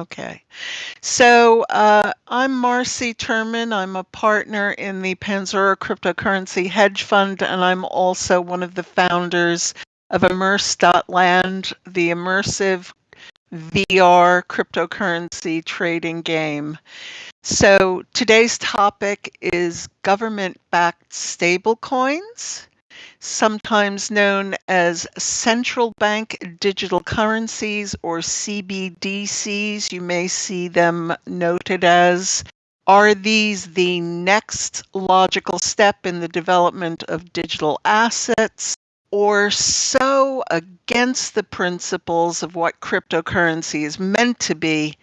Okay. So I'm Marcy Turman. I'm a partner in the Panzura Cryptocurrency Hedge Fund, and I'm also one of the founders of Immerse.land, the immersive VR cryptocurrency trading game. So today's topic is government-backed stablecoins, sometimes known as central bank digital currencies or CBDCs. You may see them noted as. Are these the next logical step in the development of digital assets, or so against the principles of what cryptocurrency is meant to be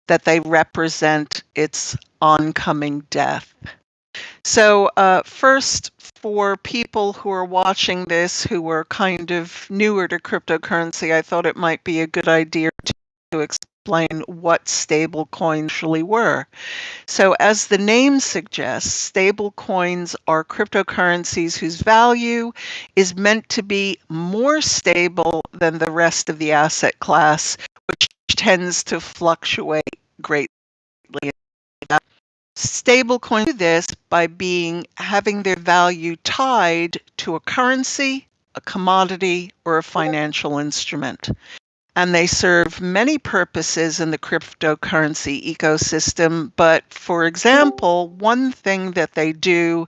that they represent its oncoming death? So, first, for people who are watching this who are kind of newer to cryptocurrency, I thought it might be a good idea to explain what stable coins actually were. So, as the name suggests, stable coins are cryptocurrencies whose value is meant to be more stable than the rest of the asset class, which tends to fluctuate greatly. Stablecoins do this by having their value tied to a currency, a commodity, or a financial instrument. And they serve many purposes in the cryptocurrency ecosystem. But for example, one thing that they do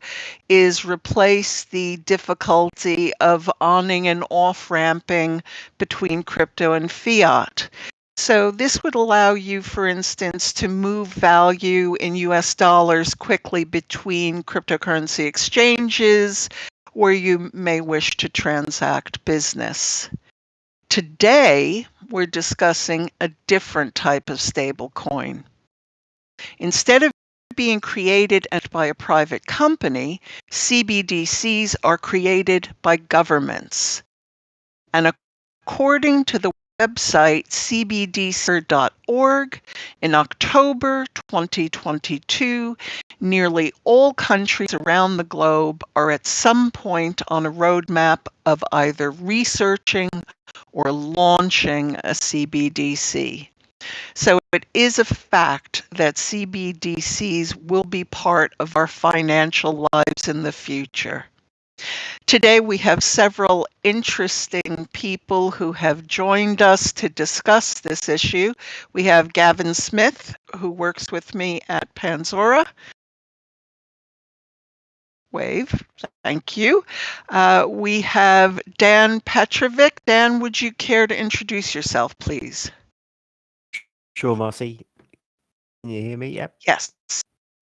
is replace the difficulty of on-ing and off-ramping between crypto and fiat. So this would allow you, for instance, to move value in US dollars quickly between cryptocurrency exchanges where you may wish to transact business. Today, we're discussing a different type of stablecoin. Instead of being created by a private company, CBDCs are created by governments. And according to the website cbdc.org, in October 2022, nearly all countries around the globe are at some point on a roadmap of either researching or launching a CBDC. So it is a fact that CBDCs will be part of our financial lives in the future. Today we have several interesting people who have joined us to discuss this issue. We have Gavin Smith, who works with me at Panzura. Wave, thank you. We have Dan Petrovic. Dan, would you care to introduce yourself, please? Sure, Marcy. Can you hear me? Yep. Yes.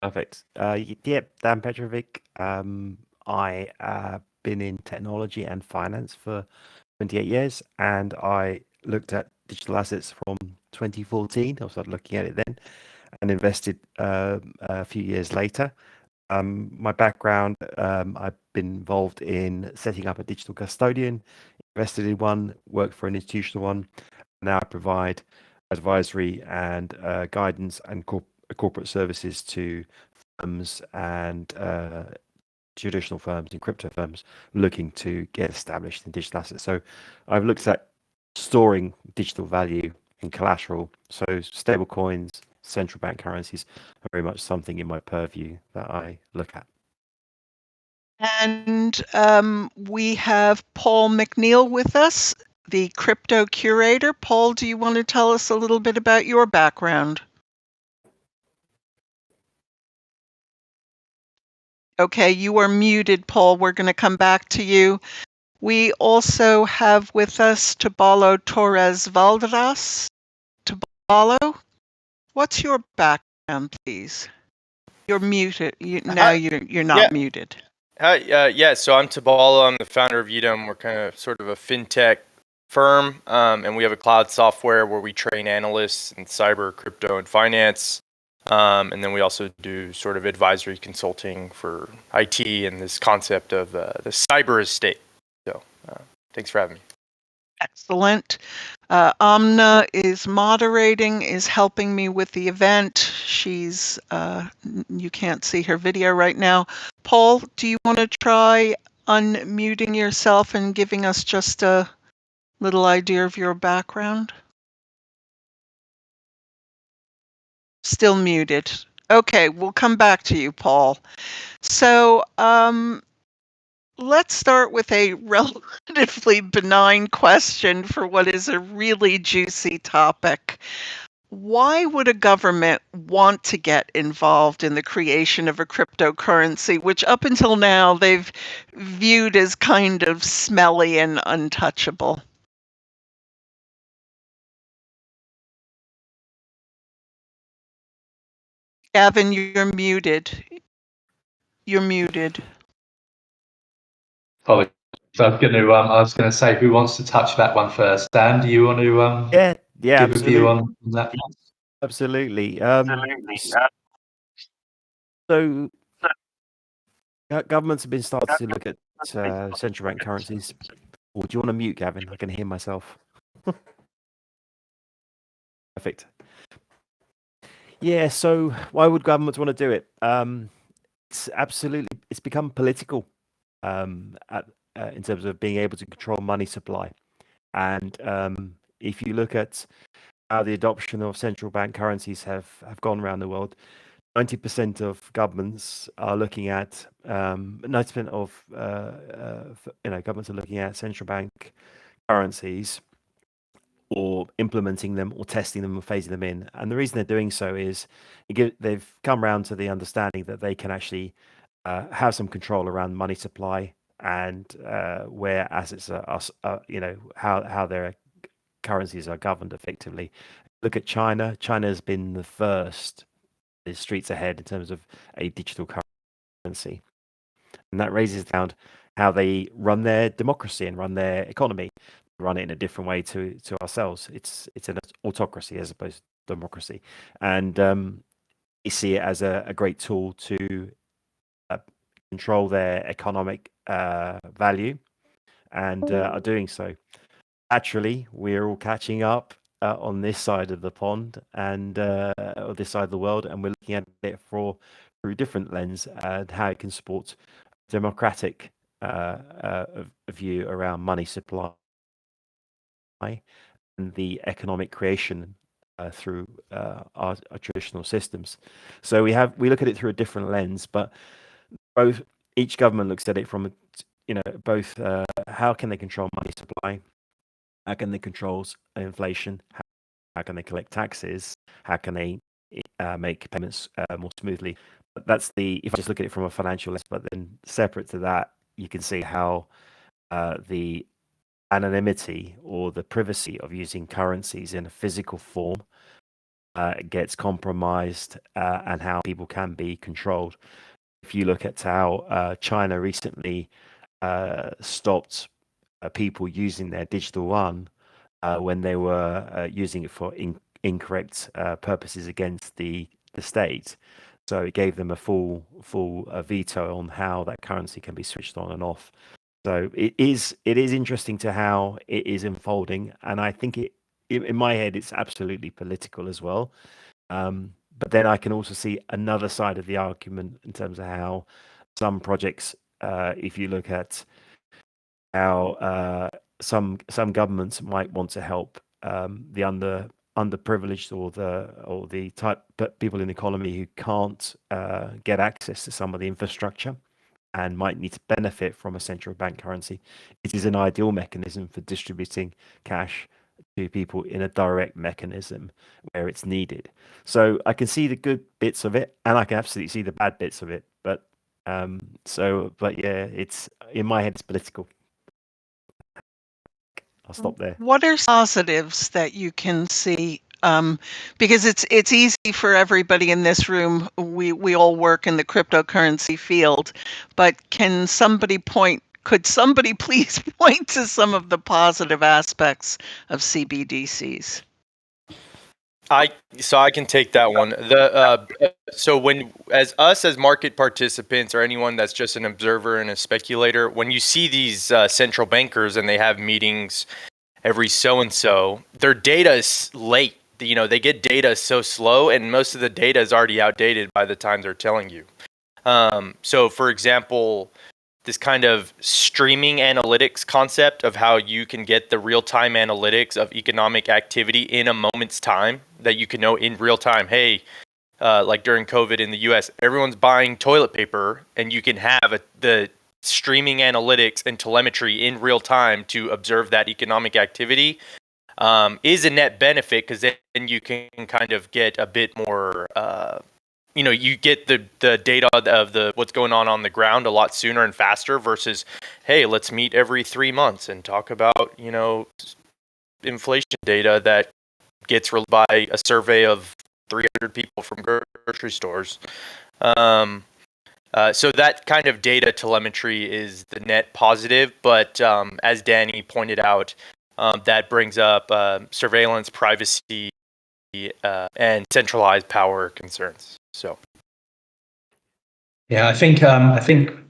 Perfect. Yep, Dan Petrovic. I been in technology and finance for 28 years, and I looked at digital assets from 2014. I started looking at it then and invested a few years later. My background, I've been involved in setting up a digital custodian, invested in one, worked for an institutional one. Now I provide advisory and guidance and corporate services to firms and traditional firms and crypto firms looking to get established in digital assets. So I've looked at storing digital value in collateral. So stable coins, central bank currencies are very much something in my purview that I look at. And we have Paul McNeil with us, the crypto curator. Paul, do you want to tell us a little bit about your background? Okay, you are muted, Paul. We're going to come back to you. We also have with us Tabalo Torres Valderas. Tabalo, what's your background, please? You're muted. Now you're not muted. Hi, yeah, so I'm Tabalo. I'm the founder of Udem. We're kind of sort of a fintech firm, and we have a cloud software where we train analysts in cyber, crypto, and finance. And then we also do sort of advisory consulting for IT and this concept of the cyber estate. So thanks for having me. Excellent. Amna is moderating, is helping me with the event. She's, you can't see her video right now. Paul, do you want to try unmuting yourself and giving us just a little idea of your background? Still muted. Okay, we'll come back to you, Paul. So let's start with a relatively benign question for what is a really juicy topic. Why would a government want to get involved in the creation of a cryptocurrency, which up until now they've viewed as kind of smelly and untouchable? Gavin, you're muted. You're muted. Sorry. So I was going to say, who wants to touch that one first? Dan, do you want to Yeah, give a view absolutely. on that? Absolutely. So governments have been starting to look at central bank currencies. Or do you want to mute, Gavin? I can hear myself. Perfect. Yeah, so why would governments want to do it? It's become political in terms of being able to control money supply. And if you look at how the adoption of central bank currencies have gone around the world, 90% of governments are looking at 90% of governments are looking at central bank currencies, or implementing them, or testing them, or phasing them in. And the reason they're doing so is they've come around to the understanding that they can actually have some control around money supply, and where assets are how their currencies are governed effectively. Look at China. China has been the first streets ahead in terms of a digital currency, and that raises down how they run their democracy and run their economy. Run it in a different way to ourselves. It's an autocracy as opposed to democracy, and you see it as a great tool to control their economic value, and are doing so. Naturally, we're all catching up on this side of the pond, and or this side of the world, and we're looking at it through different lens, and how it can support democratic view around money supply and the economic creation through our traditional systems. So we look at it through a different lens, but each government looks at it from both how can they control money supply, how can they control inflation, how can they collect taxes, how can they make payments more smoothly. But if I just look at it from a financial lens, but then separate to that, you can see how the anonymity or the privacy of using currencies in a physical form gets compromised, and how people can be controlled. If you look at how China recently stopped people using their digital yuan when they were using it for incorrect purposes against the state. So it gave them a full veto on how that currency can be switched on and off. So it is interesting to how it is unfolding, and I think in my head it's absolutely political as well. But then I can also see another side of the argument in terms of how some projects, if you look at how some governments might want to help the underprivileged, or the type people in the economy who can't get access to some of the infrastructure and might need to benefit from a central bank currency. It is an ideal mechanism for distributing cash to people in a direct mechanism where it's needed. So I can see the good bits of it, and I can absolutely see the bad bits of it. But yeah, it's in my head, it's political. I'll stop there. What are positives that you can see? Because it's easy for everybody in this room. We all work in the cryptocurrency field, but could somebody please point to some of the positive aspects of CBDCs? I can take that one. So as market participants, or anyone that's just an observer and a speculator, when you see these central bankers and they have meetings every so and so, their data is late. They get data so slow, and most of the data is already outdated by the time they're telling you. So for example, this kind of streaming analytics concept of how you can get the real-time analytics of economic activity in a moment's time, that you can know in real time, hey, like during COVID in the US, everyone's buying toilet paper, and you can have the streaming analytics and telemetry in real time to observe that economic activity, is a net benefit, because then you can kind of get a bit more, you get the data of what's going on the ground a lot sooner and faster versus, hey, let's meet every 3 months and talk about, inflation data that gets released by a survey of 300 people from grocery stores. So that kind of data telemetry is the net positive, but as Danny pointed out, that brings up surveillance, privacy, and centralized power concerns. So, yeah, I think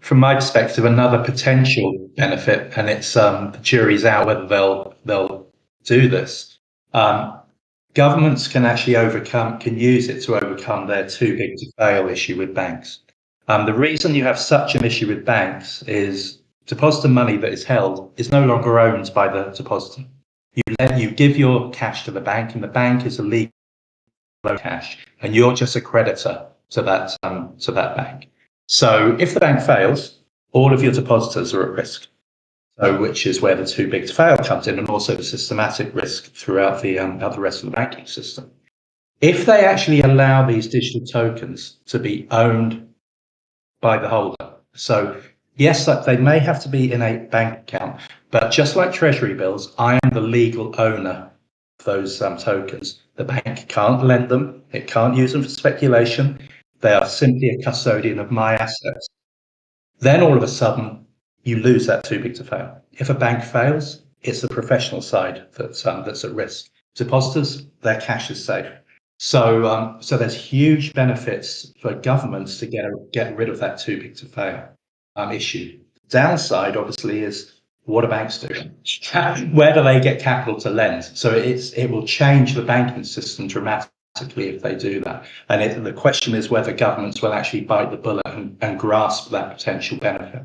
from my perspective, another potential benefit, and it's the jury's out whether they'll do this. Governments can actually can use it to overcome their too big to fail issue with banks. The reason you have such an issue with banks is depositor money that is held is no longer owned by the depositor. You give your cash to the bank, and the bank is a legal cash, and you're just a creditor to that bank. So if the bank fails, all of your depositors are at risk. So, which is where the too big to fail comes in, and also the systematic risk throughout the rest of the banking system. If they actually allow these digital tokens to be owned by the holder, so yes, they may have to be in a bank account, but just like treasury bills, I am the legal owner of those tokens. The bank can't lend them, it can't use them for speculation. They are simply a custodian of my assets. Then all of a sudden, you lose that too big to fail. If a bank fails, it's the professional side that's at risk. Depositors, their cash is safe. So there's huge benefits for governments to get rid of that too big to fail issue. Downside, obviously, is what do banks do? Where do they get capital to lend? So it will change the banking system dramatically if they do that. And the question is whether governments will actually bite the bullet and grasp that potential benefit.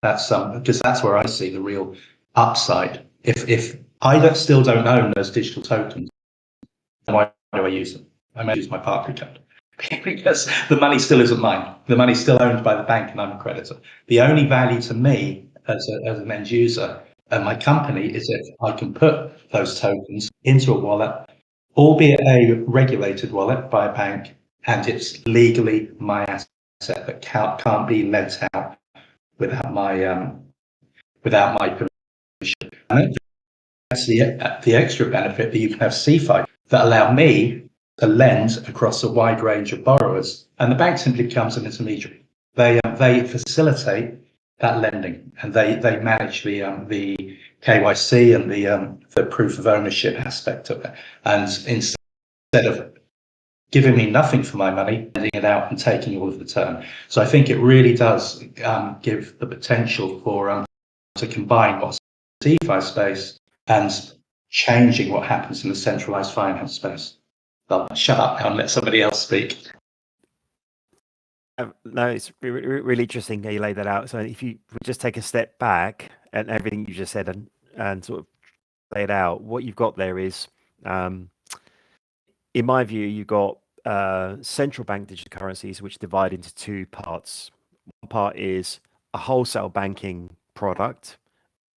That's because that's where I see the real upside. If I still don't own those digital tokens, why do I use them? I may use my Barclay card because the money still isn't mine. The money's still owned by the bank, and I'm a creditor. The only value to me as an end user and my company is if I can put those tokens into a wallet, albeit a regulated wallet by a bank, and it's legally my asset that can't be lent out without my permission. And that's the extra benefit that you can have CFI that allow me to lend across a wide range of borrowers, and the bank simply becomes an intermediary. They facilitate that lending, and they manage the KYC and the proof of ownership aspect of it. And instead of giving me nothing for my money, lending it out and taking all of the term. So I think it really does give the potential for to combine what's in the DeFi space and changing what happens in the centralized finance space. I'll shut up now and let somebody else speak. No, it's really interesting how you laid that out. So if you just take a step back and everything you just said and sort of lay it out, what you've got there is, in my view, you've got central bank digital currencies, which divide into two parts. One part is a wholesale banking product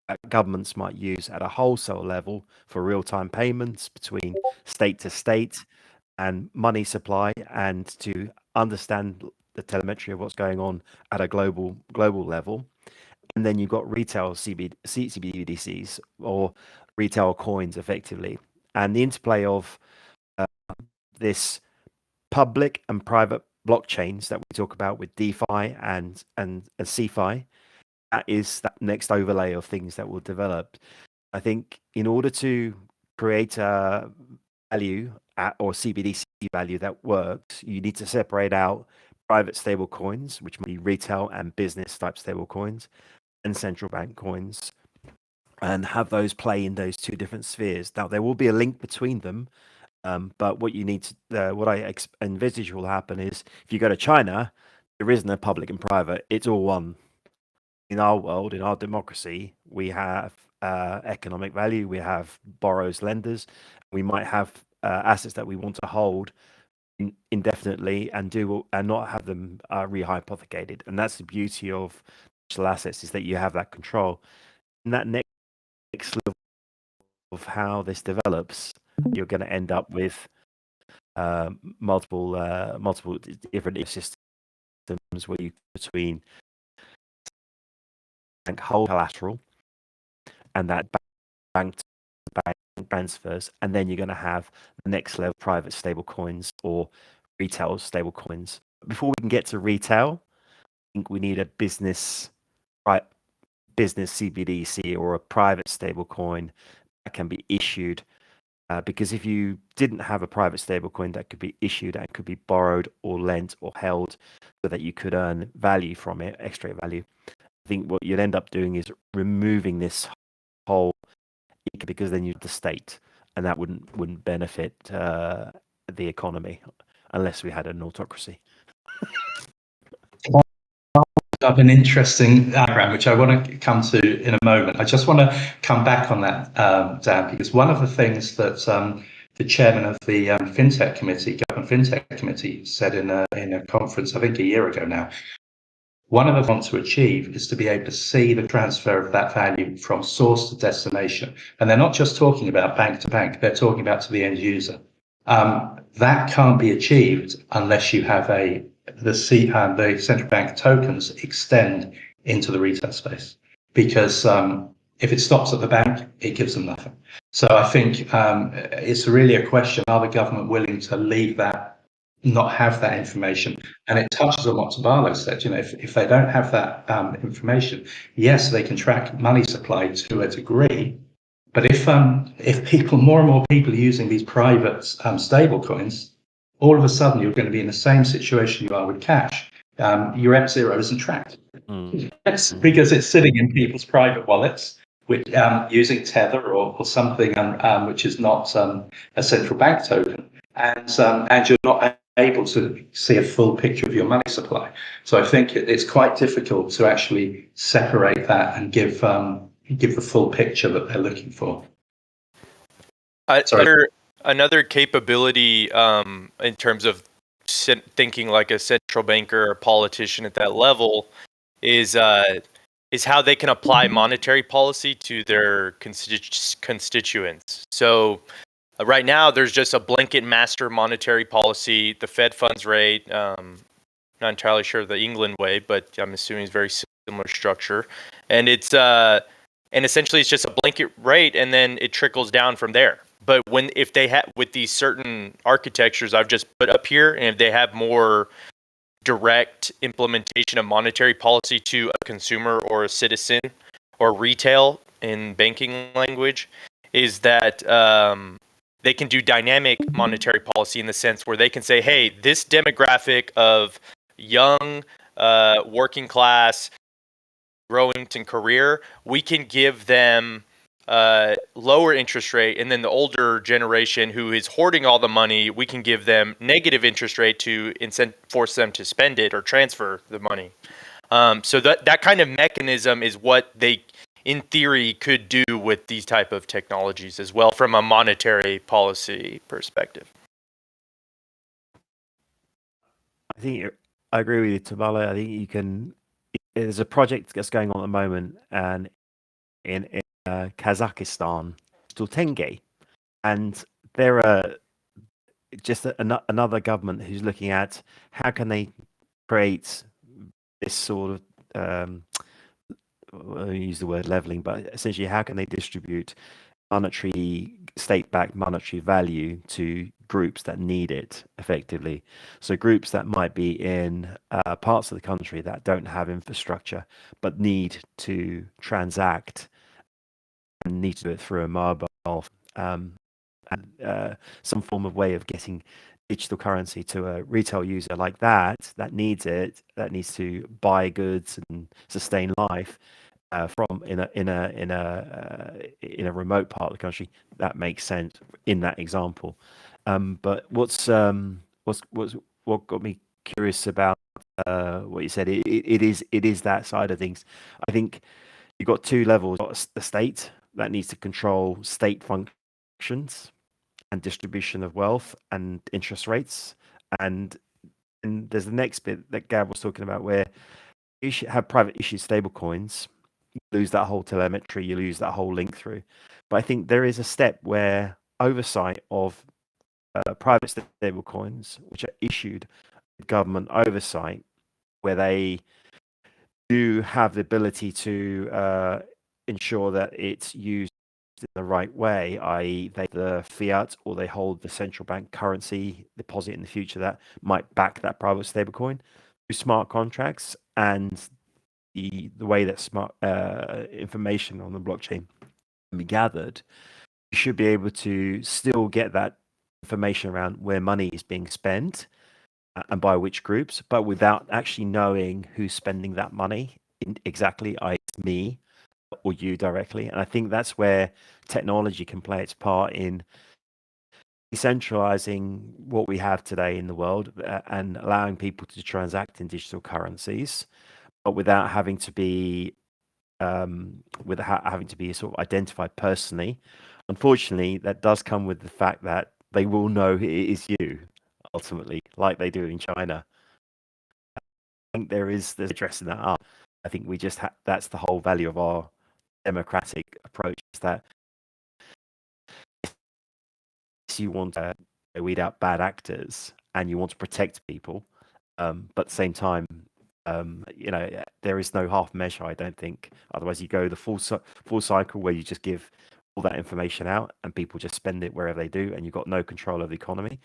that governments might use at a wholesale level for real-time payments between state to state and money supply, and to understand the telemetry of what's going on at a global level. And then you've got retail CBDCs, or retail coins, effectively, and the interplay of this public and private blockchains that we talk about with DeFi and CeFi. That is that next overlay of things that will develop. I think in order to create a value or CBDC value that works, you need to separate out private stable coins, which might be retail and business type stable coins, and central bank coins, and have those play in those two different spheres. Now, there will be a link between them, but what you need to, what I envisage will happen is if you go to China, there isn't a public and private, it's all one. In our world, in our democracy, we have economic value, we have borrowers, lenders, we might have assets that we want to hold indefinitely and not have them rehypothecated. And that's the beauty of digital assets, is that you have that control. And that next level of how this develops, you're going to end up with multiple different systems where you between bank whole collateral and that bank to bank transfers, and then you're going to have the next level private stable coins or retail stable coins. Before we can get to retail, I think we need a business CBDC or a private stable coin that can be issued. Because if you didn't have a private stablecoin that could be issued and could be borrowed or lent or held so that you could earn value from it, extra value, I think what you'd end up doing is removing this whole, because then you'd the state, and that wouldn't benefit the economy unless we had an autocracy. Up an interesting diagram, which I want to come to in a moment. I just want to come back on that, Dan, because one of the things that the chairman of the FinTech Committee, Government FinTech Committee, said in a conference, I think a year ago now, one of the wants to achieve is to be able to see the transfer of that value from source to destination. And they're not just talking about bank to bank, they're talking about to the end user. That can't be achieved unless you have the central bank tokens extend into the retail space, because if it stops at the bank, it gives them nothing. So I think it's really a question: are the government willing to leave that, not have that information? And it touches on what Tabalo said. If they don't have that information, yes, they can track money supply to a degree. But if more and more people are using these private stable coins, all of a sudden you're going to be in the same situation you are with cash. Your M0 isn't tracked. Yes, because it's sitting in people's private wallets, which using Tether or something which is not a central bank token, and you're not able to see a full picture of your money supply. So I think it's quite difficult to actually separate that and give the full picture that they're looking for. Another capability in terms of thinking like a central banker or politician at that level is how they can apply monetary policy to their constituents. So right now, there's just a blanket master monetary policy. The Fed funds rate, not entirely sure of the England way, but I'm assuming it's very similar structure. And it's and essentially it's just a blanket rate, and then it trickles down from there. But if they have, with these certain architectures I've just put up here, and if they have more direct implementation of monetary policy to a consumer or a citizen or retail in banking language, is that they can do dynamic monetary policy in the sense where they can say, hey, this demographic of young, working class, growing in career, we can give them lower interest rate, and then the older generation who is hoarding all the money, we can give them negative interest rate to force them to spend it or transfer the money. So that kind of mechanism is what they, in theory, could do with these type of technologies as well from a monetary policy perspective. I think I agree with you, Tabalo. I think you can. There's a project that's going on at the moment, and in Kazakhstan, Stultenge, and there are just another government who's looking at how can they create this sort of I use the word leveling, but essentially how can they distribute state-backed monetary value to groups that need it effectively. So groups that might be in parts of the country that don't have infrastructure but need to transact and need to do it through a mobile and some form of way of getting digital currency to a retail user like that needs it, that needs to buy goods and sustain life from in a remote part of the country. That makes sense in that example. But what got me curious about what you said, it is that side of things. I think you've got two levels. You've got the state that needs to control state functions and distribution of wealth and interest rates, And there's the next bit that Gab was talking about, where you should have private issued stablecoins. You lose that whole telemetry, you lose that whole link through. But I think there is a step where oversight of private stablecoins, which are issued with government oversight, where they do have the ability to ensure that it's used in the right way, i.e., they the fiat or they hold the central bank currency deposit in the future that might back that private stablecoin through smart contracts and the way that smart information on the blockchain can be gathered. You should be able to still get that information around where money is being spent and by which groups, but without actually knowing who's spending that money exactly, it's me or you directly. And I think that's where technology can play its part in decentralizing what we have today in the world and allowing people to transact in digital currencies, but without having to be sort of identified personally. Unfortunately, that does come with the fact that they will know it is you ultimately, like they do in China. I think there's addressing that up. I think we just that's the whole value of our democratic approach, is that you want to weed out bad actors and you want to protect people, but at the same time, there is no half measure, I don't think. Otherwise, you go the full cycle where you just give all that information out and people just spend it wherever they do, and you've got no control of the economy.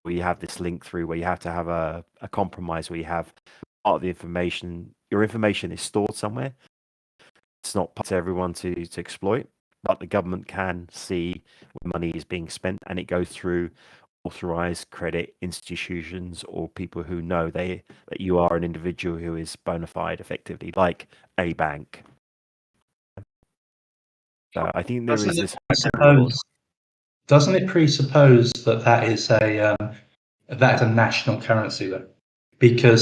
Where you have this link through where you have to have a compromise where you have part of the information, your information is stored somewhere. It's not part to everyone to exploit, but the government can see where money is being spent, and it goes through authorized credit institutions or people who know that you are an individual who is bona fide, effectively, like a bank. So I think there is this. Doesn't it presuppose that is a national currency though? Because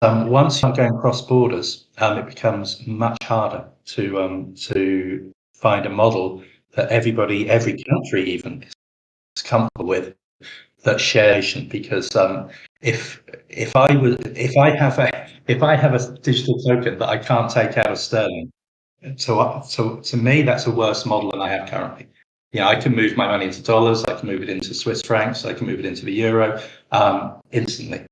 once you're going cross borders, it becomes much harder to find a model that every country even is comfortable with, that shares. Because if I have a digital token that I can't take out of sterling, so to me that's a worse model than I have currently. I can move my money into dollars, I can move it into Swiss francs, I can move it into the euro instantly.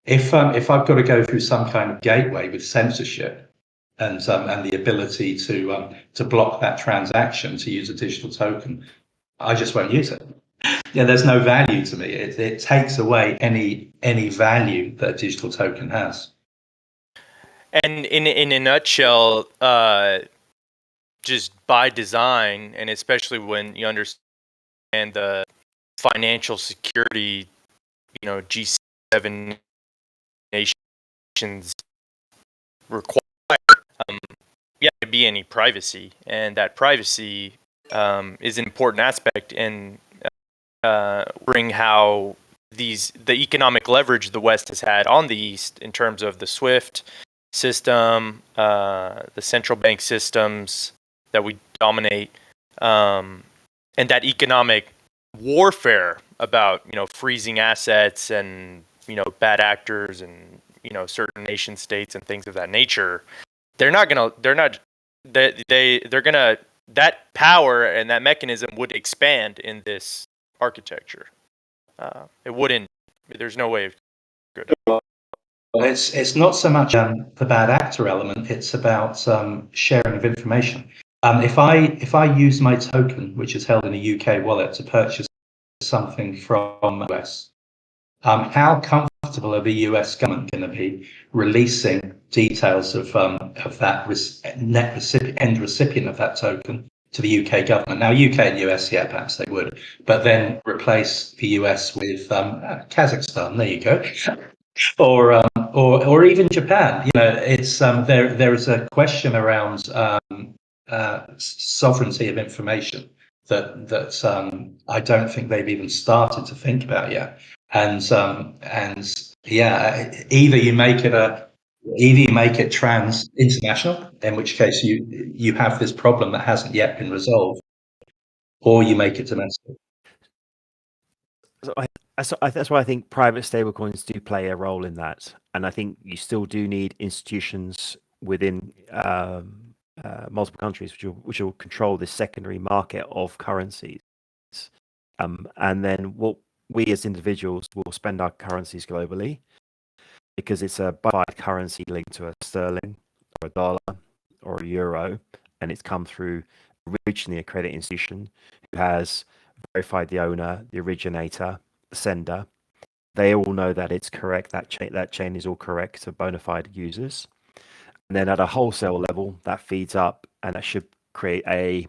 If I've got to go through some kind of gateway with censorship and the ability to block that transaction to use a digital token, I just won't use it. There's no value to me. It takes away any value that a digital token has. And in a nutshell, just by design, and especially when you understand the financial security, G7 nations require, to be any privacy, and that privacy is an important aspect in bring how the economic leverage the West has had on the East in terms of the SWIFT system, the central bank systems that we dominate, and that economic warfare about freezing assets and bad actors and certain nation states and things of that nature. That power and that mechanism would expand in this architecture. It wouldn't. There's no way. Well, it's not so much the bad actor element. It's about sharing of information. If I use my token, which is held in a UK wallet, to purchase something from the US, how comfortable are the US government going to be releasing details of that end recipient of that token to the UK government? Now, UK and US, perhaps they would, but then replace the US with Kazakhstan. There you go. Or even Japan. It's there is a question around sovereignty of information that I don't think they've even started to think about yet. And either you make it trans international, in which case you have this problem that hasn't yet been resolved, or you make it domestic. So that's why I think private stablecoins do play a role in that, and I think you still do need institutions within multiple countries which will control this secondary market of currencies. And then what we as individuals will spend our currencies globally because it's a by currency linked to a sterling or a dollar or a euro, and it's come through originally a credit institution who has verified the owner, the originator, the sender. They all know that it's correct. That chain is all correct to bona fide users. And then at a wholesale level, that feeds up, and that should create a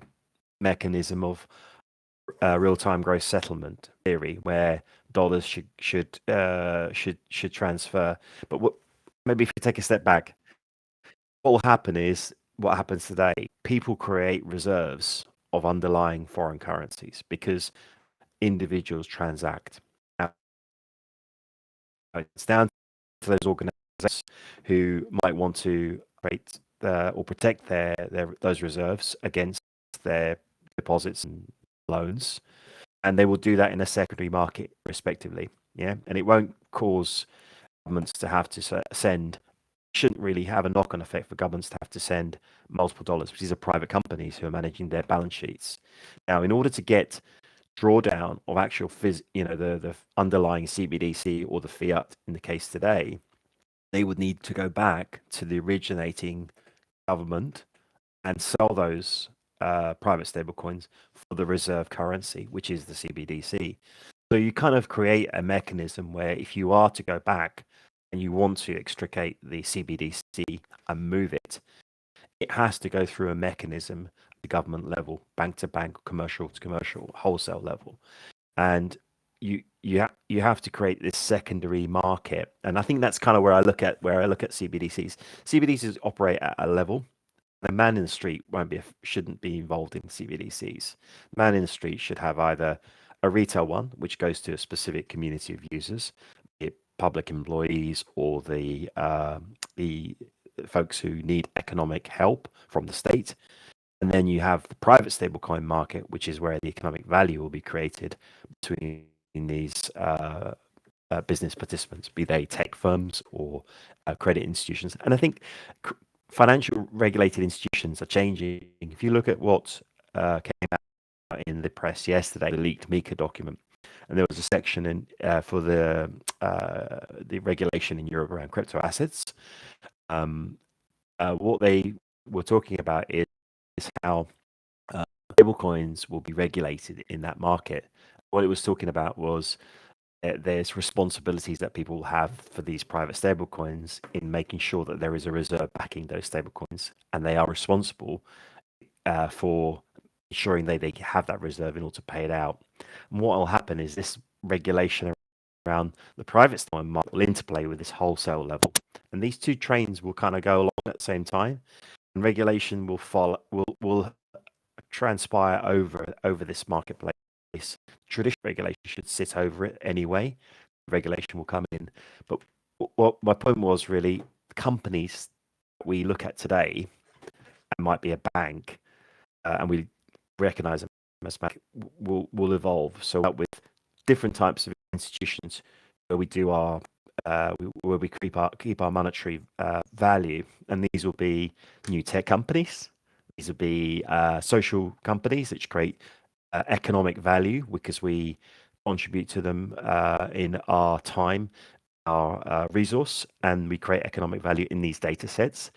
mechanism of real-time gross settlement theory where dollars should transfer. But maybe if you take a step back, what will happen is what happens today. People create reserves of underlying foreign currencies because individuals transact. Now, it's down to those organizations who might want to create or protect those reserves against their deposits and loans, and they will do that in a secondary market respectively. Yeah, and it won't cause governments to have to send, shouldn't really have a knock-on effect for governments to have to send multiple dollars, because these are private companies who are managing their balance sheets. Now, in order to get drawdown of actual the underlying CBDC or the fiat in the case today, they would need to go back to the originating government and sell those private stablecoins for the reserve currency, which is the CBDC. So you kind of create a mechanism where if you are to go back and you want to extricate the CBDC and move it, it has to go through a mechanism at the government level, bank to bank, commercial to commercial, wholesale level. And you have to create this secondary market. And I think that's kind of where I look at CBDCs. CBDCs operate at a level. The man in the street shouldn't be involved in CBDCs. The man in the street should have either a retail one, which goes to a specific community of users, be it public employees or the folks who need economic help from the state. And then you have the private stablecoin market, which is where the economic value will be created between these business participants, be they tech firms or credit institutions. And I think financial regulated institutions are changing. If you look at what came out in the press yesterday, the leaked MiCA document, and there was a section for the regulation in Europe around crypto assets. What they were talking about is how stablecoins will be regulated in that market. What it was talking about was there's responsibilities that people have for these private stablecoins in making sure that there is a reserve backing those stablecoins, and they are responsible for ensuring they have that reserve in order to pay it out. And what will happen is this regulation around the private stablecoin market will interplay with this wholesale level, and these two trains will kind of go along at the same time, and regulation will follow will transpire over this marketplace. Traditional regulation should sit over it anyway. Regulation will come in. But what my point was really, companies that we look at today, and might be a bank, and we recognize them as bank, will evolve. So with different types of institutions where we do our where we keep our monetary value, and these will be new tech companies. These will be social companies which create economic value because we contribute to them in our time, our resource, and we create economic value in these data sets.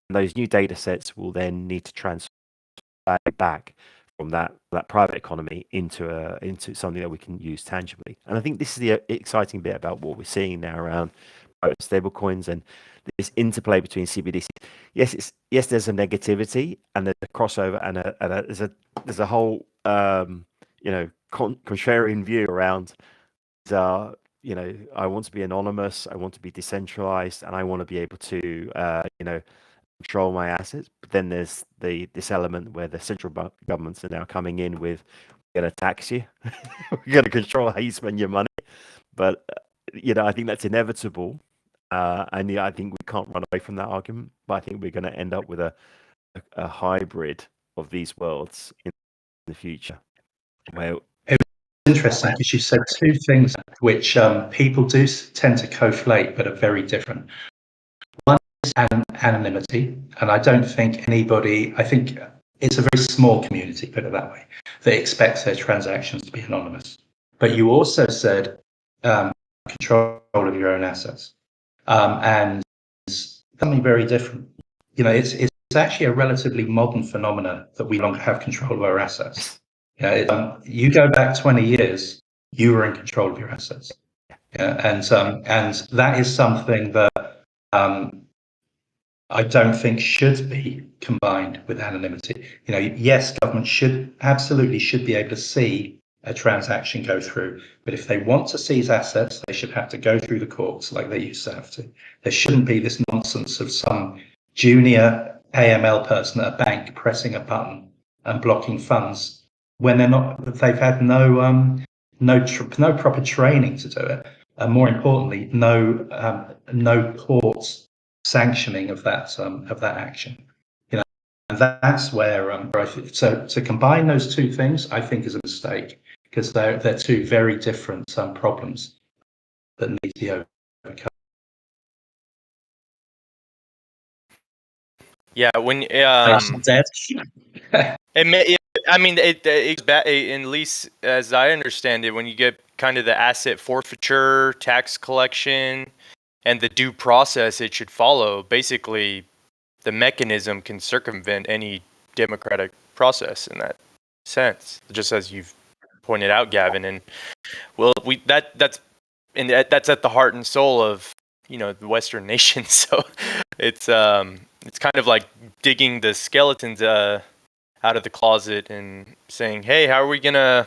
And those new data sets will then need to transfer back from that private economy into something that we can use tangibly. And I think this is the exciting bit about what we're seeing now around stablecoins and this interplay between CBDC. Yes, there's a negativity and there's a crossover and there's a whole contrarian view around I want to be anonymous, I want to be decentralized, and I want to be able to control my assets. But then there's this element where the central governments are now coming in with, we're going to tax you, we're going to control how you spend your money. But I think that's inevitable, and I think we can't run away from that argument. But I think we're going to end up with a hybrid of these worlds in the future. Where It interesting because you said two things which people do tend to conflate but are very different. One is anonymity, and I don't think anybody, I think it's a very small community, put it that way, that expects their transactions to be anonymous. But you also said control of your own assets, and something very different. It's actually a relatively modern phenomenon that we no longer have control of our assets. You go back 20 years, you were in control of your assets. And that is something that I don't think should be combined with anonymity. Yes, government absolutely should be able to see a transaction go through, but if they want to seize assets, they should have to go through the courts like they used to have to. There shouldn't be this nonsense of some junior AML person at a bank pressing a button and blocking funds when they've had no proper training to do it, and more importantly, no courts sanctioning of that action. And that's where so to combine those two things, I think, is a mistake, because they're two very different problems that need to be overcome. Yeah, when Dead. it's bad, at least as I understand it, when you get kind of the asset forfeiture, tax collection, and the due process it should follow, basically the mechanism can circumvent any democratic process in that sense, just as you've pointed out, Gavin. And well, that's at the heart and soul of the Western nations. So it's kind of like digging the skeletons out of the closet and saying, hey, how are we gonna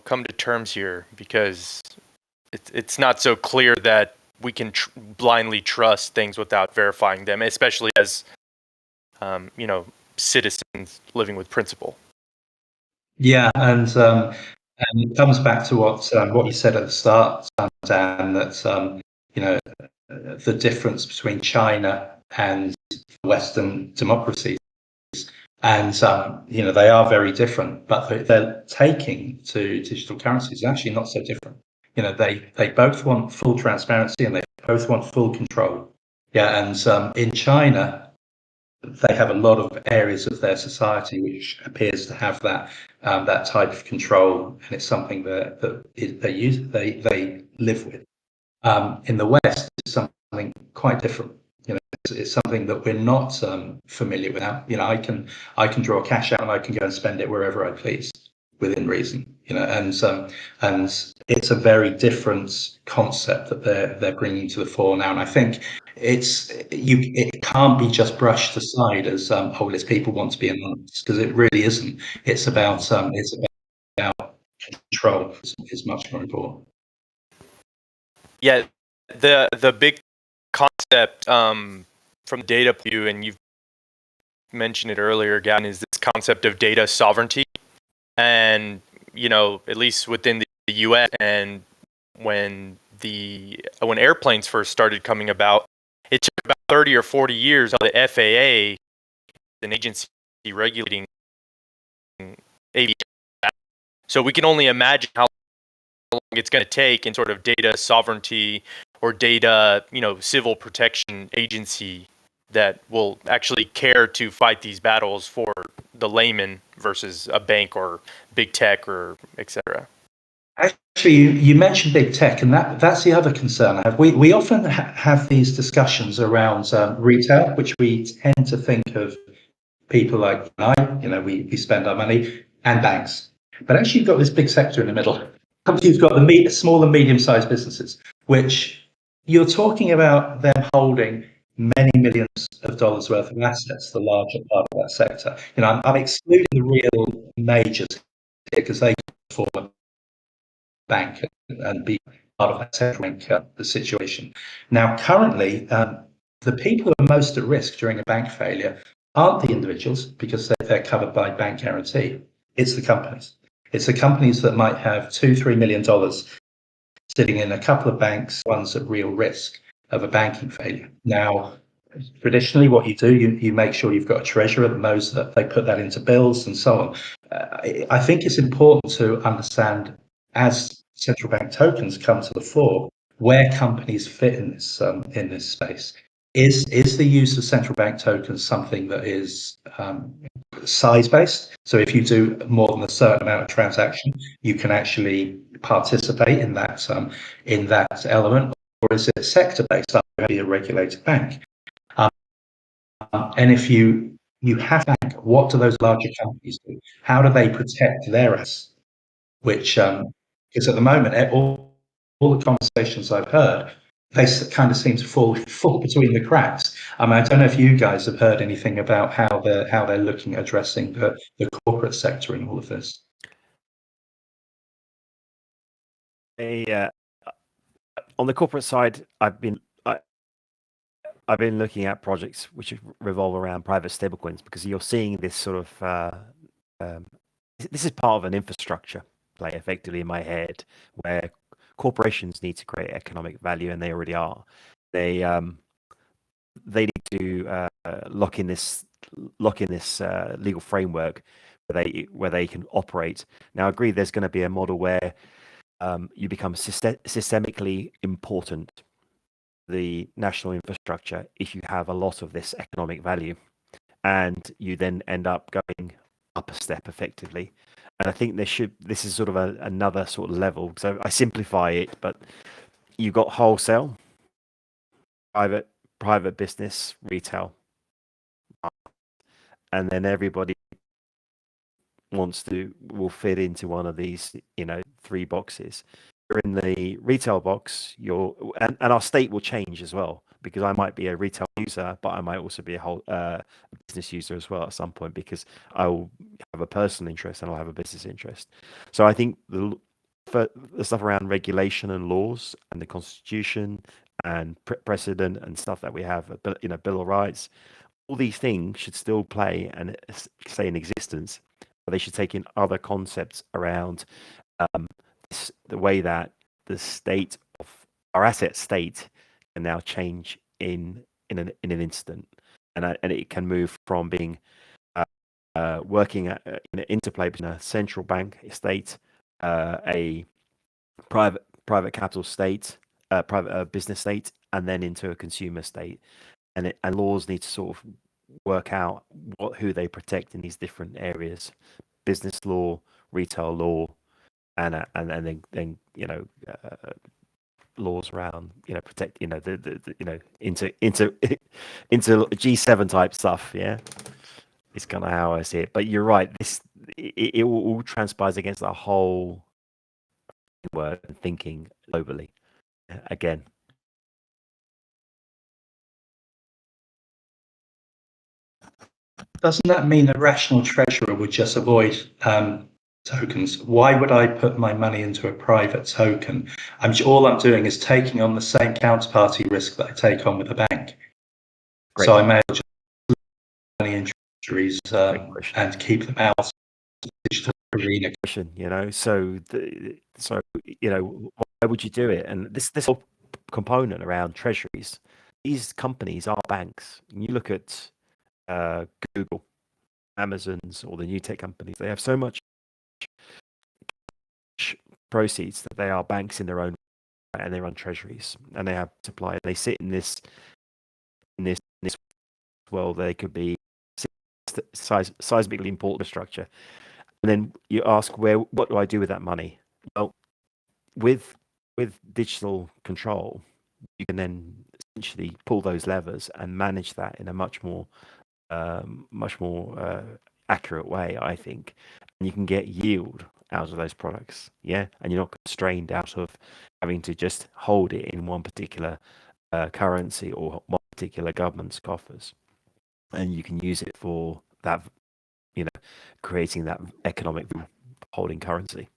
come to terms here, because it's not so clear that we can blindly trust things without verifying them, especially as citizens living with principle. Yeah, and it comes back to what you said at the start, Dan, that the difference between China and Western democracies, and they are very different, but they're taking to digital currencies is actually not so different. They both want full transparency and they both want full control. Yeah, and in China, they have a lot of areas of their society which appears to have that type of control, and it's something that they live with. In the West, it's something quite different. It's something that we're not familiar with now. I can draw cash out and I can go and spend it wherever I please within reason. And it's a very different concept that they're bringing to the fore now. And I think it can't be just brushed aside as it's people want to be anonymous, because it really isn't. It's about control is much more important. Yeah, the big concept from data view, and you've mentioned it earlier, Gavin, is this concept of data sovereignty. And at least within the US, and when airplanes first started coming about, it took about 30 or 40 years of the FAA, an agency regulating aviation. So we can only imagine how long it's going to take in sort of data sovereignty or data, civil protection agency that will actually care to fight these battles for the layman versus a bank or big tech or etc. Actually, you mentioned big tech, and that's the other concern I have. We often have these discussions around retail, which we tend to think of people like we spend our money, and banks. But actually, you've got this big sector in the middle. You've got the small and medium-sized businesses, which you're talking about them holding many millions of dollars worth of assets, the larger part of that sector. I'm excluding the real majors here because they can afford a bank and be part of that central bank the situation. Now, currently, the people who are most at risk during a bank failure aren't the individuals, because they're covered by bank guarantee. It's the companies. It's the companies that might have $2-3 million sitting in a couple of banks, ones at real risk of a banking failure. Now, traditionally, what you do, you make sure you've got a treasurer that knows that they put that into bills and so on. I think it's important to understand, as central bank tokens come to the fore, where companies fit in this space. Is the use of central bank tokens something that is size based? So if you do more than a certain amount of transaction, you can actually participate in that element, or is it sector based? Are you a regulated bank? And if you have a bank, what do those larger companies do? How do they protect their assets? Which because at the moment, all the conversations I've heard, they kind of seem to fall between the cracks. I mean, I don't know if you guys have heard anything about how they're looking at addressing the corporate sector in all of this. On the corporate side, I've been looking at projects which revolve around private stablecoins, because you're seeing this sort of this is part of an infrastructure play, effectively, in my head, where corporations need to create economic value, and they already are. They need to lock in this legal framework where they can operate. Now, I agree, there's going to be a model where you become systemically important, the national infrastructure, if you have a lot of this economic value, and you then end up going up a step, effectively. And I think this is sort of another sort of level. So I simplify it, but you've got wholesale, private business, retail, and then everybody will fit into one of these, three boxes. You're in the retail box, and our state will change as well, because I might be a retail user, but I might also be a business user as well at some point, because I will have a personal interest and I'll have a business interest. So I think the stuff around regulation and laws and the constitution and precedent and stuff that we have, Bill of Rights, all these things should still play and stay in existence, but they should take in other concepts around the way that the state of our asset state can now change in an instant, and it can move from being working in an interplay between a central bank state, a private capital state, private business state, and then into a consumer state. And laws need to sort of work out who they protect in these different areas: business law, retail law, and then laws around protect the into G7 type stuff. Yeah, it's kind of how I see it. But you're right. It all transpires against the whole word and thinking globally. Again. Doesn't that mean a rational treasurer would just avoid tokens? Why would I put my money into a private token? All I'm doing is taking on the same counterparty risk that I take on with a bank. Great. So I may as well just money in treasuries and keep them out of the digital arena. So why would you do it? And this whole component around treasuries, these companies are banks. And you look at Google, Amazon's, or the new tech companies, they have so much proceeds that they are banks in their own right, and they run treasuries, and they have supply. They sit in this world. They could be seismically important structure. And then you ask, what do I do with that money? Well, with digital control, you can then essentially pull those levers and manage that in a much more accurate way, I think. And you can get yield out of those products, yeah, and you're not constrained out of having to just hold it in one particular currency or one particular government's coffers, and you can use it for that, creating that economic holding currency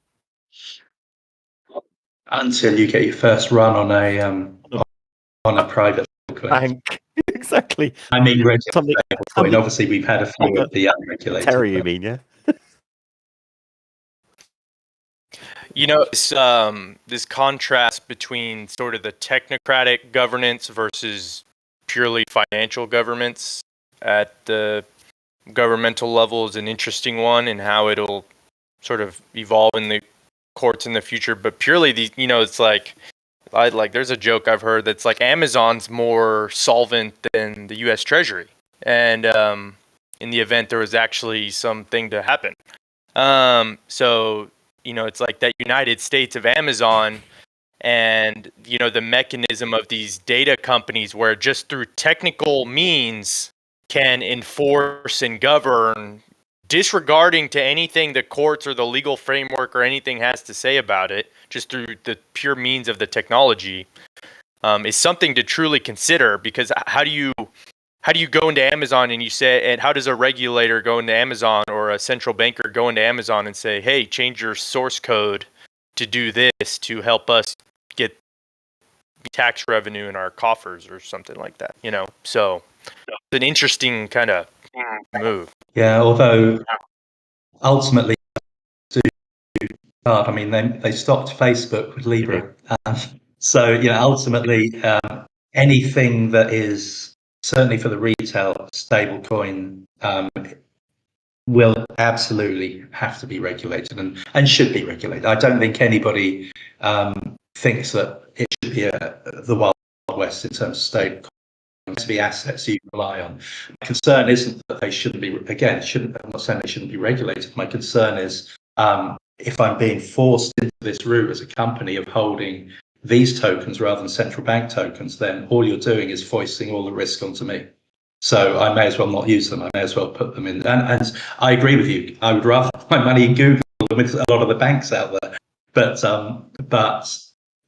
until you get your first run on a private bank. Exactly. I mean, something obviously we've had a few of the unregulated. Terry, you mean, yeah? This contrast between sort of the technocratic governance versus purely financial governments at the governmental level is an interesting one, and how it'll sort of evolve in the courts in the future. But purely it's like, there's a joke I've heard that's like Amazon's more solvent than the U.S. Treasury, and in the event there was actually something to happen. So it's like that United States of Amazon, and the mechanism of these data companies where just through technical means can enforce and govern, disregarding to anything the courts or the legal framework or anything has to say about it, just through the pure means of the technology, is something to truly consider. Because how do you go into Amazon and you say, and how does a regulator go into Amazon, or a central banker go into Amazon and say, hey, change your source code to do this to help us get tax revenue in our coffers or something like that, So it's an interesting kind of move. Yeah, although ultimately, I mean, they stopped Facebook with Libra. So, ultimately, anything that is certainly for the retail stablecoin will absolutely have to be regulated and should be regulated. I don't think anybody thinks that it should be the Wild West in terms of stablecoins to be assets you rely on. My concern isn't that they shouldn't be, I'm not saying they shouldn't be regulated. My concern is if I'm being forced into this route as a company of holding these tokens rather than central bank tokens, then all you're doing is foisting all the risk onto me. So I may as well not use them. I may as well put them in. And I agree with you. I would rather put my money in Google than with a lot of the banks out there. But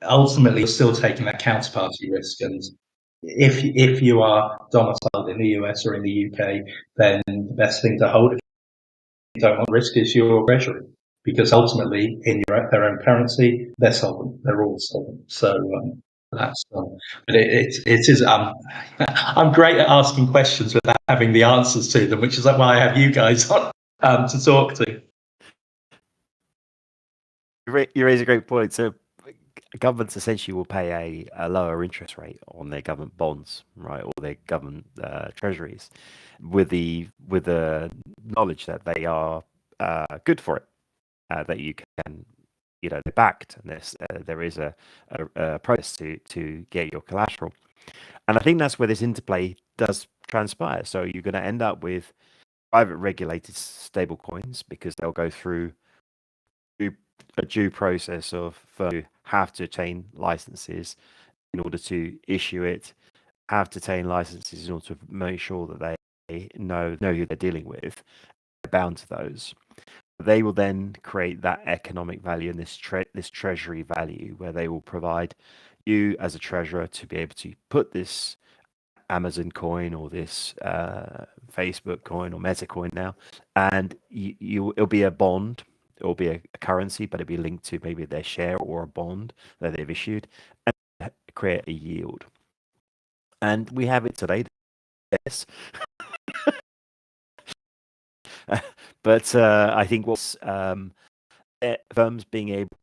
ultimately, you're still taking that counterparty risk. And if you are domiciled in the US or in the UK, then the best thing to hold if you don't want risk is your treasury, because ultimately in their own currency, they're solvent. They're all solvent. So that's. But it is. I'm great at asking questions without having the answers to them, which is why I have you guys on to talk to. You raise a great point. So governments essentially will pay a lower interest rate on their government bonds, right, or their government treasuries, with the knowledge that they are good for it, that you can, they're backed, and there is a process to get your collateral, and I think that's where this interplay does transpire. So you're going to end up with private regulated stable coins, because they'll go through a due process of have to obtain licenses in order to issue it, have to obtain licenses in order to make sure that they know who they're dealing with, they're bound to those. They will then create that economic value and this treasury value, where they will provide you as a treasurer to be able to put this Amazon coin or this Facebook coin or Meta coin now, and it'll be a bond. It'll be a currency, but it'll be linked to maybe their share or a bond that they've issued, and create a yield. And we have it today, yes. But I think what's firms being able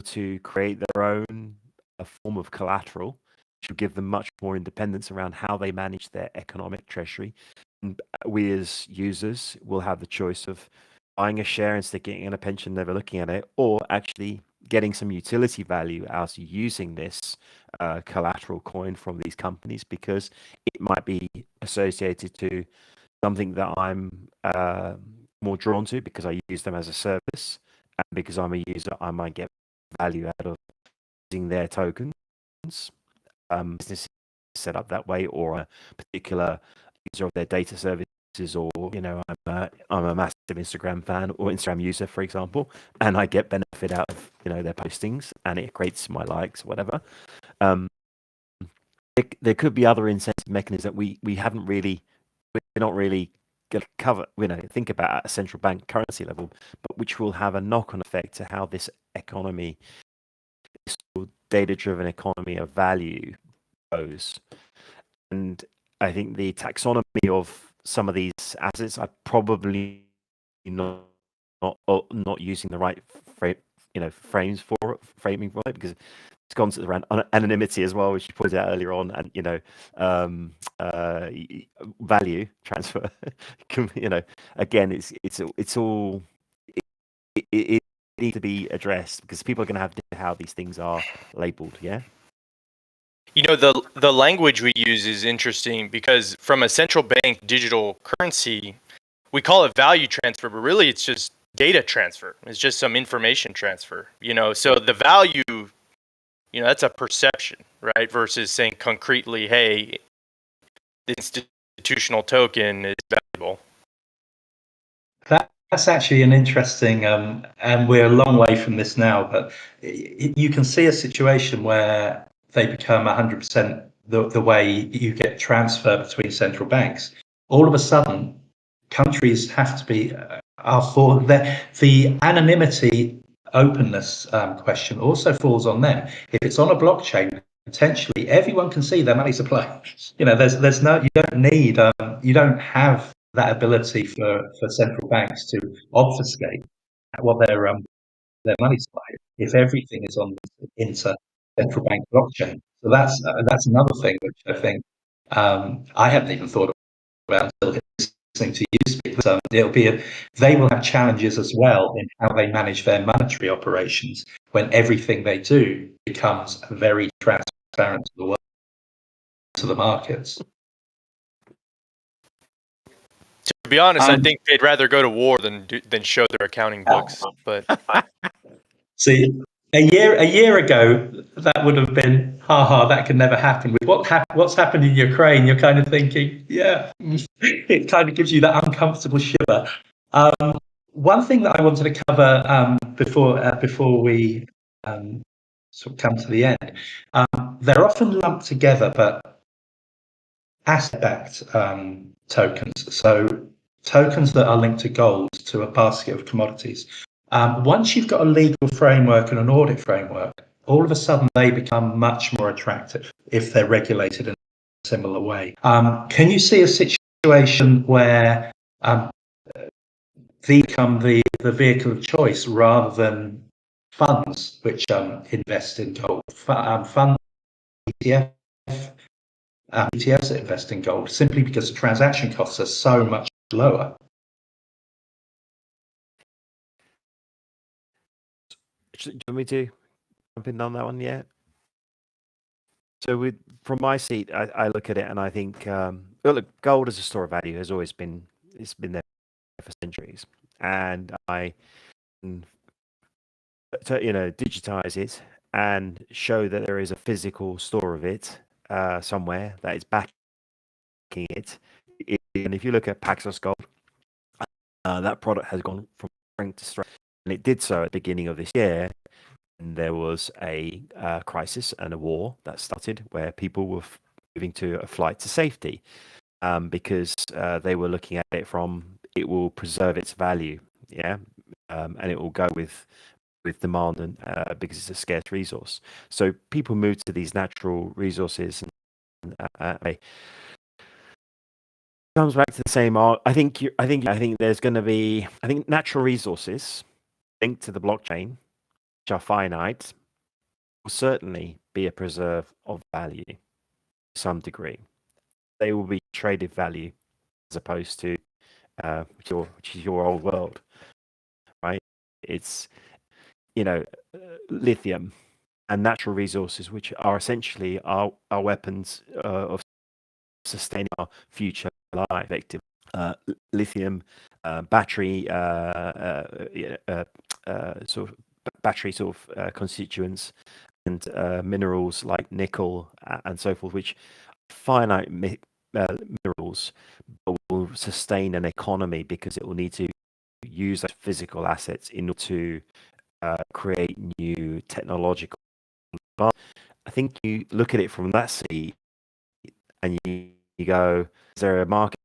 to create their own form of collateral should give them much more independence around how they manage their economic treasury. And we as users will have the choice of buying a share and sticking it in a pension, never looking at it, or actually getting some utility value out of using this collateral coin from these companies, because it might be associated to something that I'm more drawn to, because I use them as a service, and because I'm a user, I might get value out of using their tokens. Business set up that way, or a particular user of their data services, or I'm a massive Instagram fan or Instagram user, for example, and I get benefit out of their postings, and it creates my likes, whatever. There could be other incentive mechanisms that we're not really going to cover, think about at a central bank currency level, but which will have a knock-on effect to how this economy, this data-driven economy of value, goes. And I think the taxonomy of some of these assets are probably not using the right framing for it, because it's concepts around anonymity as well, which you pointed out earlier on, and value transfer. Again, it's all it needs to be addressed, because people are going to have to know how these things are labeled. Yeah. The language we use is interesting, because from a central bank digital currency, we call it value transfer, but really it's just data transfer. It's just some information transfer. So the value, that's a perception, right? Versus saying concretely, hey, the institutional token is valuable. That's actually an interesting, and we're a long way from this now, but you can see a situation where they become 100% the way you get transfer between central banks. All of a sudden, countries have to be are for the anonymity openness question also falls on them. If it's on a blockchain, potentially everyone can see their money supply. There's no, you don't have that ability for central banks to obfuscate what their money supply is if everything is on the inter-central bank blockchain. So that's another thing which I think I hadn't even thought about until listening to you speak. They will have challenges as well in how they manage their monetary operations when everything they do becomes very transparent to the world, to the markets. To be honest, I think they'd rather go to war than show their accounting books. But see, a year ago, that would have been, that can never happen. With what's happened in Ukraine, you're kind of thinking, yeah, it kind of gives you that uncomfortable shiver. One thing that I wanted to cover before we sort of come to the end, they're often lumped together, but asset-backed tokens. So tokens that are linked to gold, to a basket of commodities. Once you've got a legal framework and an audit framework, all of a sudden they become much more attractive if they're regulated in a similar way. Can you see a situation where they become the vehicle of choice rather than funds which invest in gold? Fund ETF, ETFs that invest in gold, simply because the transaction costs are so much lower. Do you want me to jump in on that one yet? So from my seat, I look at it and I think, look, gold as a store of value has always been, it's been there for centuries, and I can, digitize it and show that there is a physical store of it somewhere that is backing it. And if you look at Paxos Gold, that product has gone from strength to strength, and it did so at the beginning of this year. And there was a crisis and a war that started where people were moving to a flight to safety, because they were looking at it from, it will preserve its value, and it will go with demand, and because it's a scarce resource. So people move to these natural resources, and it comes back to the same. I think there's going to be, natural resources linked to the blockchain, which are finite, will certainly be a preserve of value to some degree. They will be traded value as opposed to which is your old world, right? It's lithium and natural resources, which are essentially our weapons of sustaining our future life. Effective lithium, battery, sort of battery constituents, and minerals like nickel and so forth, which finite minerals, but will sustain an economy because it will need to use those physical assets in order to create new technological. I think you look at it from that seat and you go, is there a market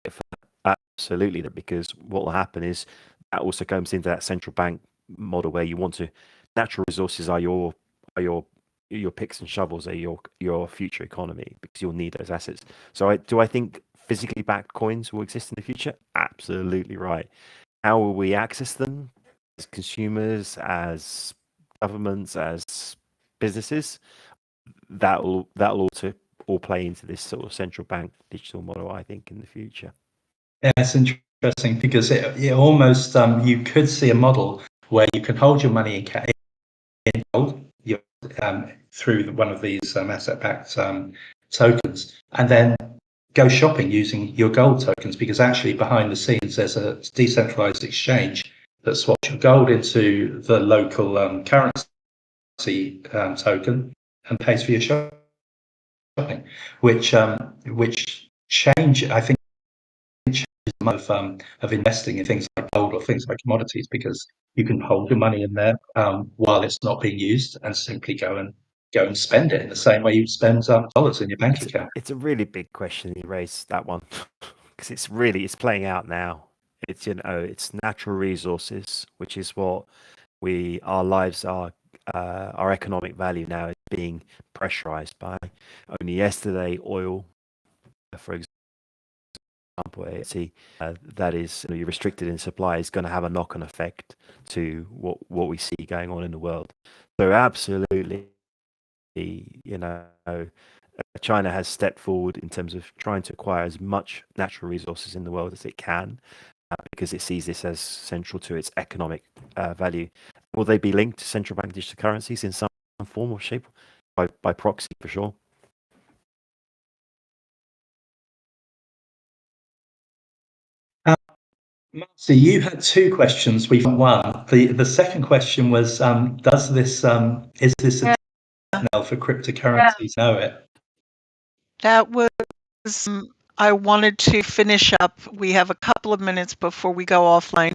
for that? Absolutely, because what will happen is that also comes into that central bank model where you want to, natural resources are your picks and shovels, are your future economy, because you'll need those assets. So do I think physically backed coins will exist in the future? Absolutely right. How will we access them as consumers, as governments, as businesses, that'll also all play into this sort of central bank digital model, I think, in the future. Yeah, it's interesting because it almost you could see a model where you can hold your money in gold through one of these asset-backed tokens, and then go shopping using your gold tokens, because actually behind the scenes there's a decentralized exchange that swaps your gold into the local currency token and pays for your shopping, which change, I think, of investing in things like gold or things like commodities, because you can hold your money in there while it's not being used and simply go and spend it in the same way you spend dollars in your bank account. It's a really big question you raised, that one, because it's playing out now. It's it's natural resources, which is what our lives are. Our economic value now is being pressurized by. Only yesterday, oil, for example, that is restricted in supply, is going to have a knock-on effect to what we see going on in the world. So absolutely, China has stepped forward in terms of trying to acquire as much natural resources in the world as it can, because it sees this as central to its economic value. Will they be linked to central bank digital currencies in some form or shape? By proxy, for sure. Marcy, you had two questions. We've got one. The second question was, does this is this a knell for cryptocurrencies? Know it. That was, I wanted to finish up. We have a couple of minutes before we go offline.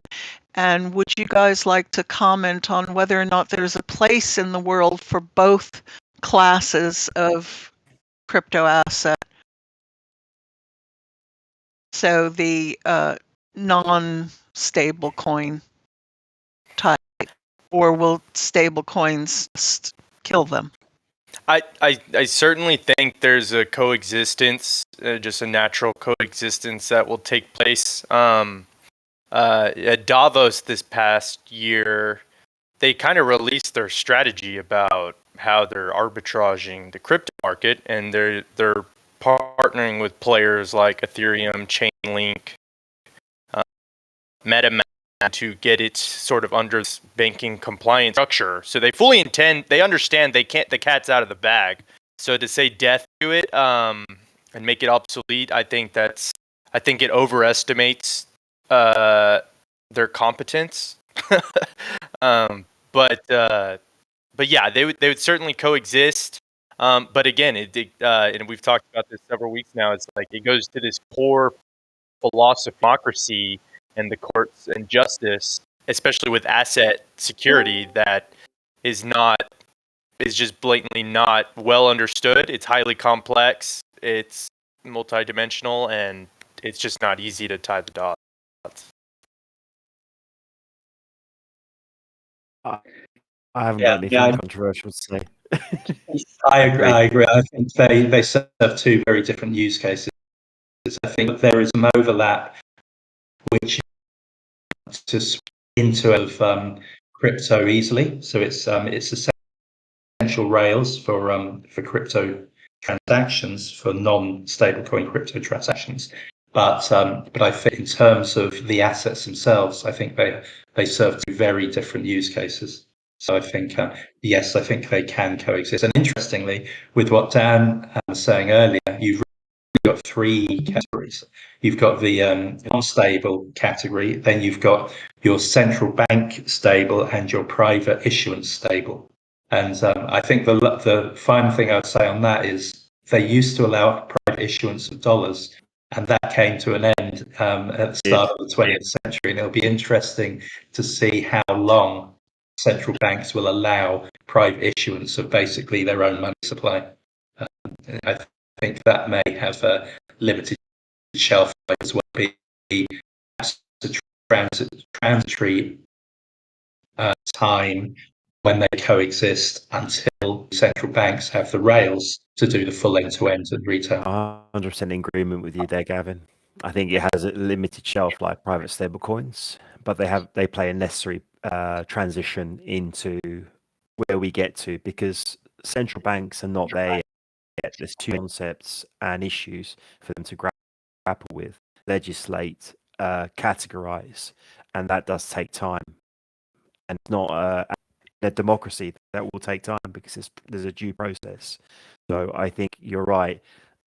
And would you guys like to comment on whether or not there's a place in the world for both classes of crypto asset? So the non-stable coin type, or will stable coins kill them? I certainly think there's a coexistence, just a natural coexistence that will take place. At Davos this past year, they kind of released their strategy about how they're arbitraging the crypto market, and they're partnering with players like Ethereum, Chainlink, MetaMask to get it sort of under this banking compliance structure. So they understand the cat's out of the bag. So to say death to it and make it obsolete, I think it overestimates their competence. But yeah, they would certainly coexist. But again, and we've talked about this several weeks now. It's like it goes to this core philosophy of democracy and the courts and justice, especially with asset security, that is just blatantly not well understood. It's highly complex. It's multidimensional, and it's just not easy to tie the dots. I haven't got anything controversial to say. I agree. I think they serve two very different use cases. I think there is some overlap, which to into crypto easily. So it's essential rails for crypto transactions, for non-stablecoin crypto transactions. But I think in terms of the assets themselves, I think they serve two very different use cases. So I think yes, I think they can coexist. And interestingly, with what Dan was saying earlier, you've got three categories. You've got the non-stable category, then you've got your central bank stable and your private issuance stable. And I think the final thing I would say on that is they used to allow private issuance of dollars, and that came to an end at the start of the 20th century. And it'll be interesting to see how long central banks will allow private issuance of basically their own money supply. I think that may have a limited shelf life as well, be a transitory time when they coexist until central banks have the rails to do the full end-to-end and retail. 100% in agreement with you there, Gavin. I think it has a limited shelf like private stablecoins, but they play a necessary transition into where we get to, because central banks are not there yet. There's two concepts and issues for them to grapple with: legislate, categorize, and that does take time. And it's not a democracy that will take time because there's a due process. So I think you're right.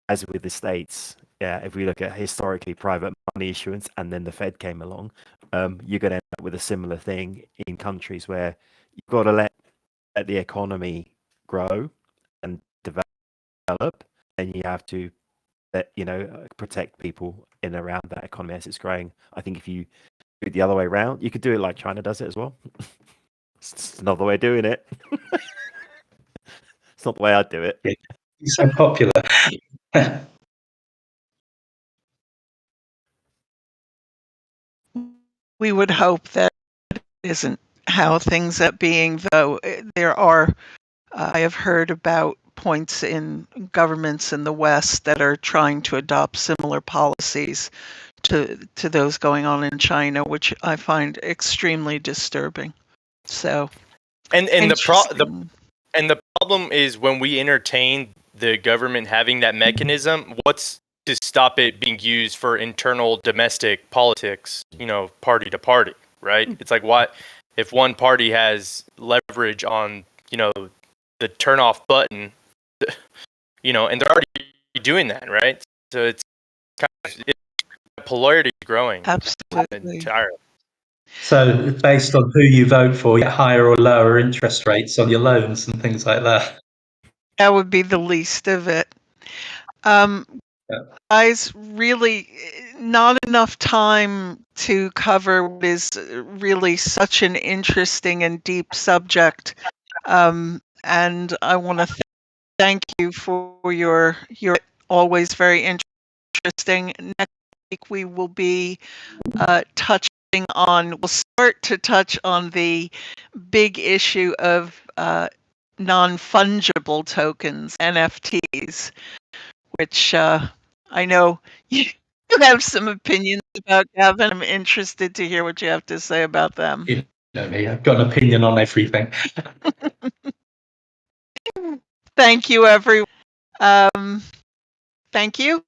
As with the States, yeah, if we look at historically private money issuance and then the Fed came along, you're going to end up with a similar thing in countries where you've got to let the economy grow and develop, and you have to protect people in and around that economy as it's growing. I think if you do it the other way around, you could do it like China does it as well. It's another way of doing it. It's not the way I'd do it. It's so popular. We would hope that isn't how things are being, though there are, I have heard about points in governments in the West that are trying to adopt similar policies to those going on in China, which I find extremely disturbing. So, and the problem is when we entertain the government having that mechanism, what's to stop it being used for internal domestic politics, party to party, right? It's like, what if one party has leverage on, the turn off button, and they're already doing that, right? So it's polarity is growing. absolutely. Entirely. So based on who you vote for, you get higher or lower interest rates on your loans and things like that. That would be the least of it. Guys, really not enough time to cover what is really such an interesting and deep subject. And I want to thank you for your always very interesting. Next week we will be we'll start to touch on the big issue of non-fungible tokens, NFTs, which I know you have some opinions about, Gavin. I'm interested to hear what you have to say about them. You know me, I've got an opinion on everything. Thank you, everyone. Thank you.